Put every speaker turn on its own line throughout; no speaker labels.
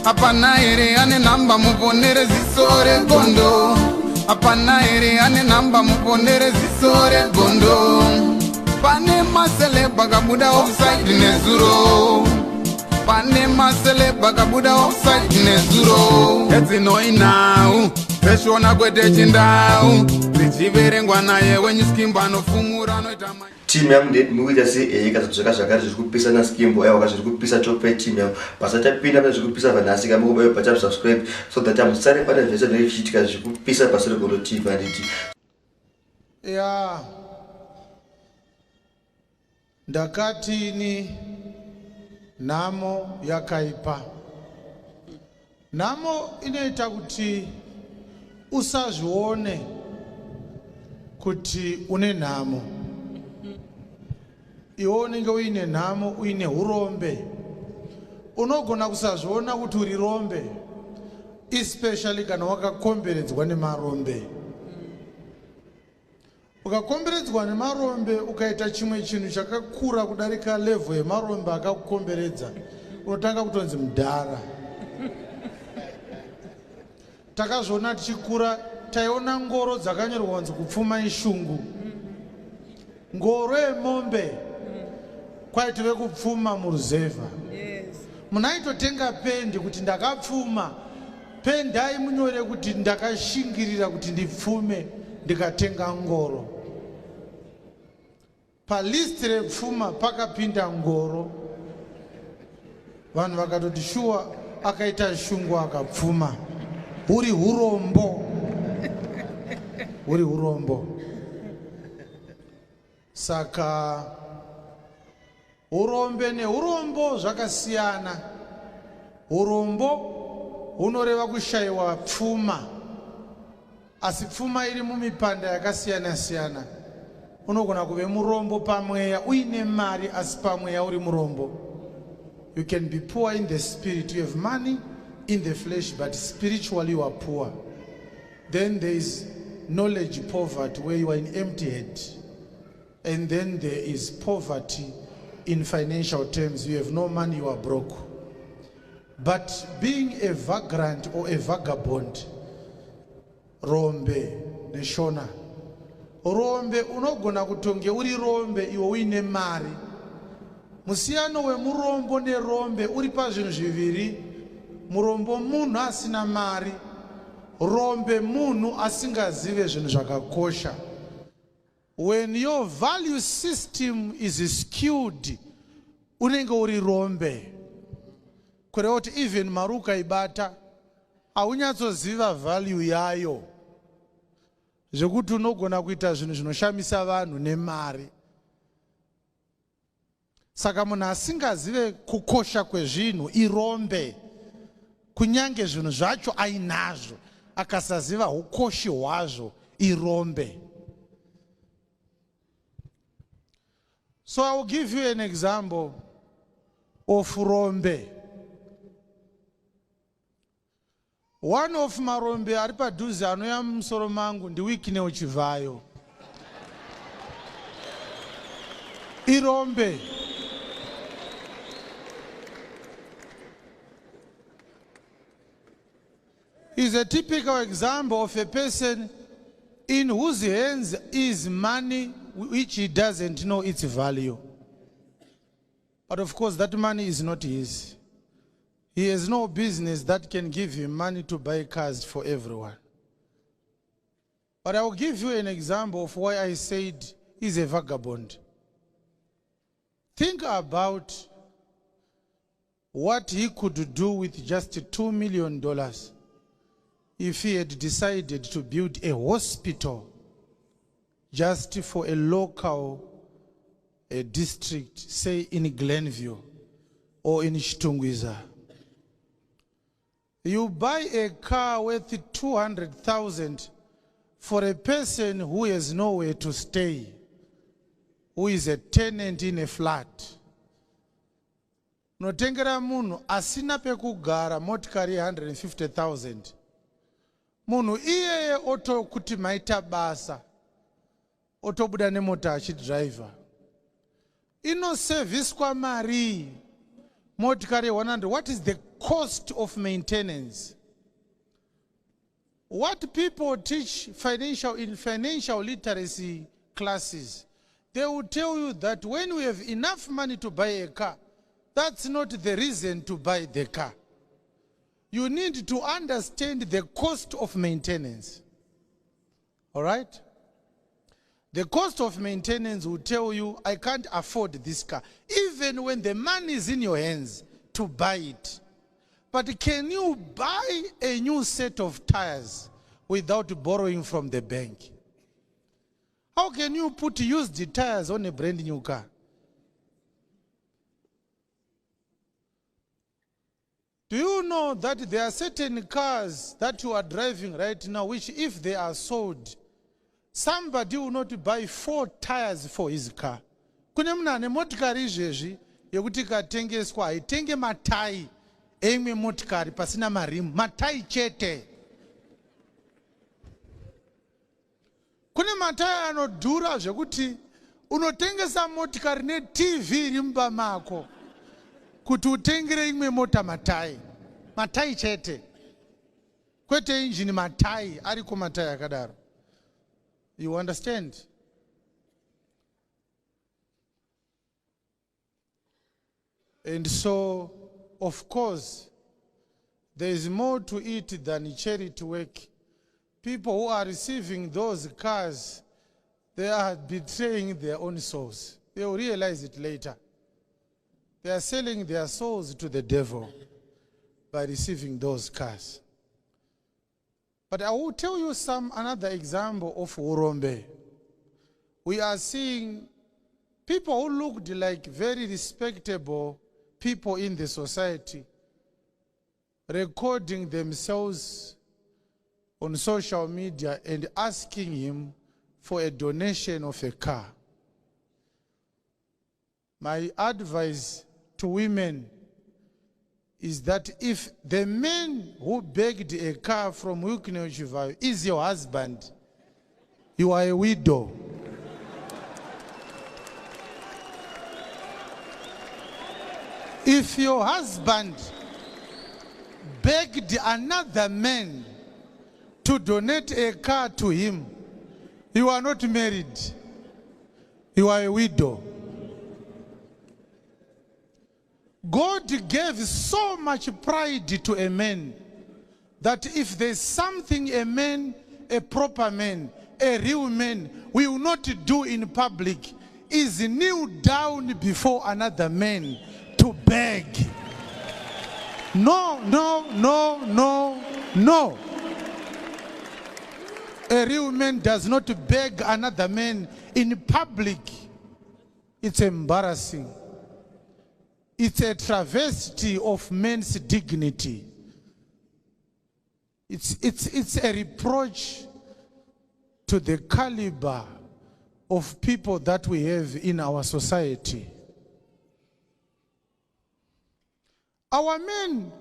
Apana ere ane namba muponere zisore gondo. Apana ere ane namba muponere zisore gondo. Pane masele bagabuda offside nezuro. Pane masele bagabuda offside nezuro. Eti noi now. Peshona kwete chindau. Zichiverengwa naye wenyu skimba nofumura noitama.
Team yangu ndi muita si ikazotsoka zvakare zvikupisa na skimbo ayo vakazvikupisa chope team yangu pasata pinda pa zvikupisa vanasi kama kuba pa subscribe so that amusare pana vese zvichitika zvikupisa pasere gondo TV anditi
ya ndakati ni namo yakaipa namo inoita kuti usazvione kuti une namo iwe unenge uine nhamo uine urombe unogona kusazviona kuti uri rombe especially kana wakakomberedzwa nemarombe ukakomberedzwa nemarombe ukaita chimwe chinhu chakakura kudarika level yemarombe akakukomberedza unotanga kutonzi mudhara takazviona tichikura taiona ngoro dzakanyorwa kunzi kupfuma ishungu ngoro yemombe kwaitive kupfuma muruzevha munaitotenga pendi kuti ndakapfuma pendi aimunyore kuti ndakashingirira kuti ndipfume ndikatenga ngoro palisti repfuma pakapinda ngoro vanhu vakatoti shuwa akaita shungu akapfuma uri urombo uri urombo saka urombe neurombo zvakasiyana urombo hunoreva kushayiwa pfuma asi pfuma iri mumipanda yakasiyana siyana unogona kuve murombo pamweya uine mari asi pamweya uri murombo you can be poor in the spirit you have money in the flesh but spiritually you are poor then there is knowledge poverty where you are in empty head and then there is poverty in financial terms you have no money you are broke but being a vagrant or a vagabond rombe neshona rombe unogona kutonge uri rombe iwe uine mari musiyano wemurombo nerombe uri pazvinhu zviviri murombo munhu asina mari rombe munhu asingazive zvinhu zvakakosha when your value system is skewed unenge uri rombe kureva kuti even mari ukaibata haunyatsoziva value yayo zvekuti unogona kuita zvinhu zvinoshamisa vanhu nemari saka munhu asingazive kukosha kwezvinhu irombe kunyange zvinhu zvacho ainazvo akasaziva ukoshi hwazvo irombe. So I will give you an example of Rombe. One of marombe ari padhuze anoya mumusoro mangu ndi Wickinel chivayo. Irombe. Is a typical example of a person in whose hands is money which he doesn't know its value. But of course that money is not his. He has no business that can give him money to buy cars for everyone. But I will give you an example of why I said he's a vagabond. Think about what he could do with just $2 million if he had decided to build a hospital just for a local district, say in Glenview or in Chitungwiza. You buy a car worth 200,000 for a person who has nowhere to stay, who is a tenant in a flat. Notengera munhu asina pekugara motikari 150,000. Munhu iyeye oto kuti maita basa, otobuda nemota achidriver. Ino service kwa mari, motikari 100. What is the cost of maintenance. What people teach in financial literacy classes, they will tell you that when we have enough money to buy a car, that's not the reason to buy the car. You need to understand the cost of maintenance. All right? The cost of maintenance will tell you, I can't afford this car, even when the money is in your hands to buy it. But can you buy a new set of tires without borrowing from the bank? How can you put used tires on a brand new car? Do you know that there are certain cars that you are driving right now, which if they are sold, somebody will not buy 4 tires for his car? Kune muna ane motikari izvezvi yekuti katengeswa haitenge matai emwe motikari pasina marimu, matai chete. Kune matai anodhura zvekuti unotengesa motikari ne TV iri mumba mako kuti utengere imwe mota matai. Matai chete. Kwete engine matai, ariko matai akadaro. You understand? And so, of course, there is more to it than charity work. People who are receiving those cars, they are betraying their own souls. They will realize it later. They are selling their souls to the devil by receiving those cars. But I will tell you another example of Rombe. We are seeing people who looked like very respectable people in the society recording themselves on social media and asking him for a donation of a car. My advice to women is that if the man who begged a car from Wickinel is your husband, you are a widow. If your husband begged another man to donate a car to him, you are not married. You are a widow. God gave so much pride to a man that if there's something a man, a proper man, a real man will not do in public, is kneel down before another man to beg. No, no, no, no, no. A real man does not beg another man in public. It's embarrassing. It's a travesty of men's dignity. It's a reproach to the caliber of people that we have in our society. Our men,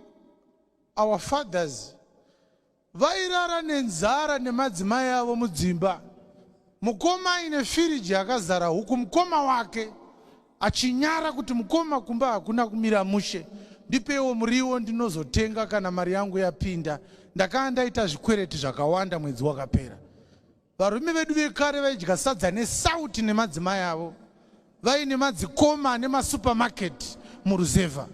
our fathers, vairara nenzara nemadzimai avo mudzimba. Mukoma ine firiji akazara huku mukoma wake achinyara kuti mukoma kumba hakuna kumira mushe. Ndipewo muriwo ndinozotenga kana mari yangu yapinda. Ndakanga ndaita zvikwereti zvakawanda mwedzi wakapera. Varume vedu vekare vaidya sadza nesauti nemadzimai avo. Vaine madzikoma nemasupermarket muruzevha.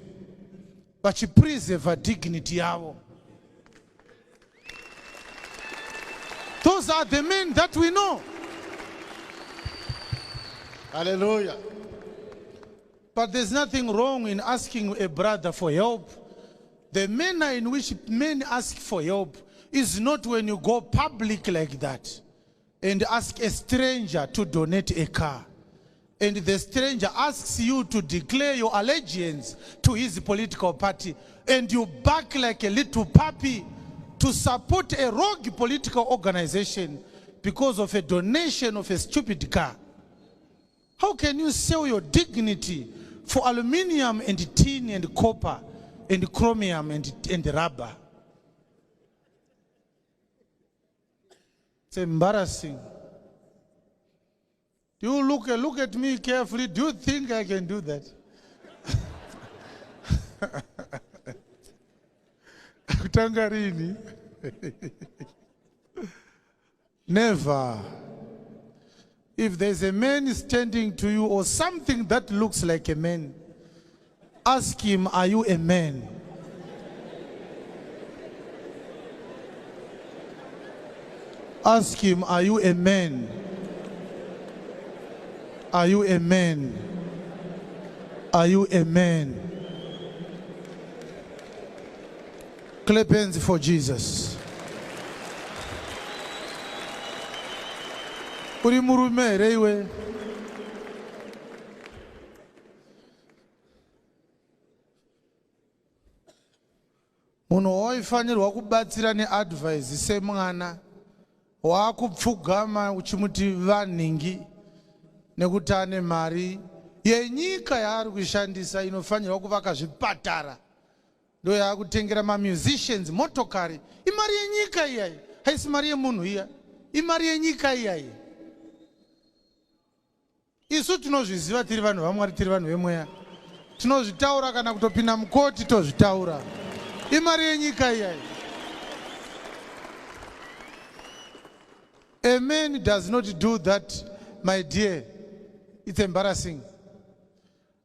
Vachipreserve dignity yavo. Those are the men that we know. Hallelujah. But there's nothing wrong in asking a brother for help. The manner in which men ask for help is not when you go public like that and ask a stranger to donate a car. And the stranger asks you to declare your allegiance to his political party, and you back like a little puppy to support a rogue political organization because of a donation of a stupid car. How can you sell your dignity for aluminium and tin and copper and chromium and rubber? It's embarrassing. You look at me carefully. Do you think I can do that? Kutanga rini? Never. If there's a man standing to you or something that looks like a man, ask him, are you a man? Ask him, are you a man? Are you a man? Are you a man? Clap hands for Jesus. Uri murume reiwe. Munhu waifanirwa kubatsira neadvice semwana wakupfugama uchimuti vanhingi nekuti ane mari yenyika yaari kushandisa inofanirwa kuvaka zvipatara ndo yaakutengera mamusicians motokari. Imari yenyika iyayi, haisi mari yemunhu iya, imari yenyika iyayi. Isu tinozviziva tiri vanhu vaMwari, tiri vanhu vemweya, tinozvitaura kana kutopinda mukoti tozvitaura. Imari yenyika iyayi. A man does not do that, my dear. It's embarrassing.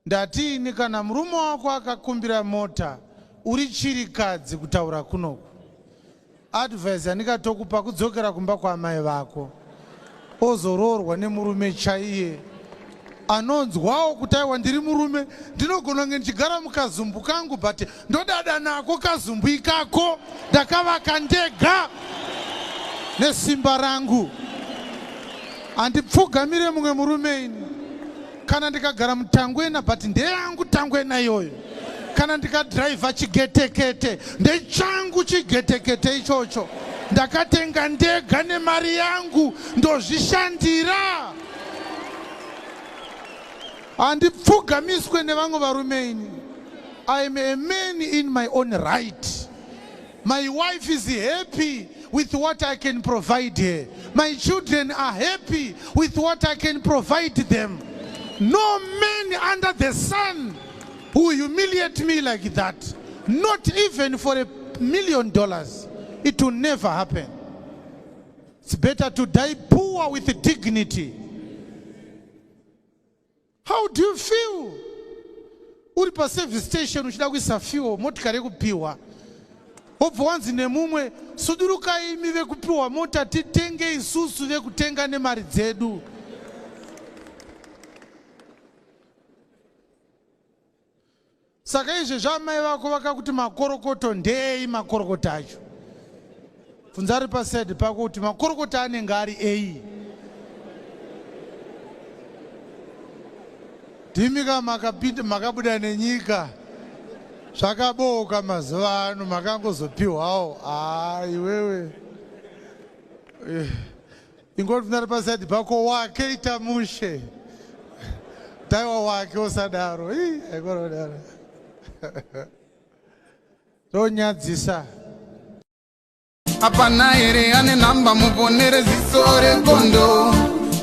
Ndatini kana murume wako akakumbira mota uri chirikadzi kutaura kunoku. Advice andikatokupa kudzokera kumba kwamai vako ozororwa nemurume chaiye anonzwawo kuti aiwa ndiri murume ndinogona kunge ndichigara mukazumbu kangu but ndodada nako kazumbu ikako ndakavaka ndega nesimba rangu. Handipfugamire mumwe murume ini. Kana ndikagara mutangwena but ndeyangu tangwena iyoyo. Kana ndikadhiraivha chigetekete ndechangu chigetekete ichocho. Ndakatenga ndega nemari yangu ndozvishandira. Handipfugamiswe nevamwe varume ini. I am a man in my own right. My wife is happy with what I can provide her. My children are happy with what I can provide them. No man under the sun who humiliate me like that. Not even for $1 million. It will never happen. It's better to die poor with dignity. How do you feel? Uri pa service station uchida kuisa fuel motikari kupiwa. Obva wanzi nemumwe suduruka imi vekupiwa mota titenge isusu vekutenga nemari dzedu. Saka izve zvamai vako vakakuti makorokoto ndei makorokoto acho. Funzari paside pako kuti makorokoto anenge ari ei. Timika makapinda makabuda nenyika. Zvakaboka mazuva ano makangozopiwawo. Iwewe. Ingoti funzari paside pako wake ita mushe. Taiwa wake osadaro. Aikorodaro. Tonyadzisa.
Apana ere ane namba muponere zisore gondo.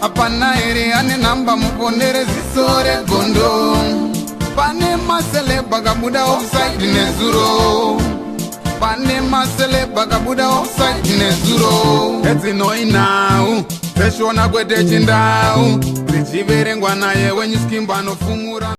Apana ere ane namba muponere zisore gondo. Pane masele bagabuda offside nezuro. Pane masele bagabuda offside nezuro. Eti noi now. Peshona kwete chindau. Richiverengwa naye wenyu skimba no fumura.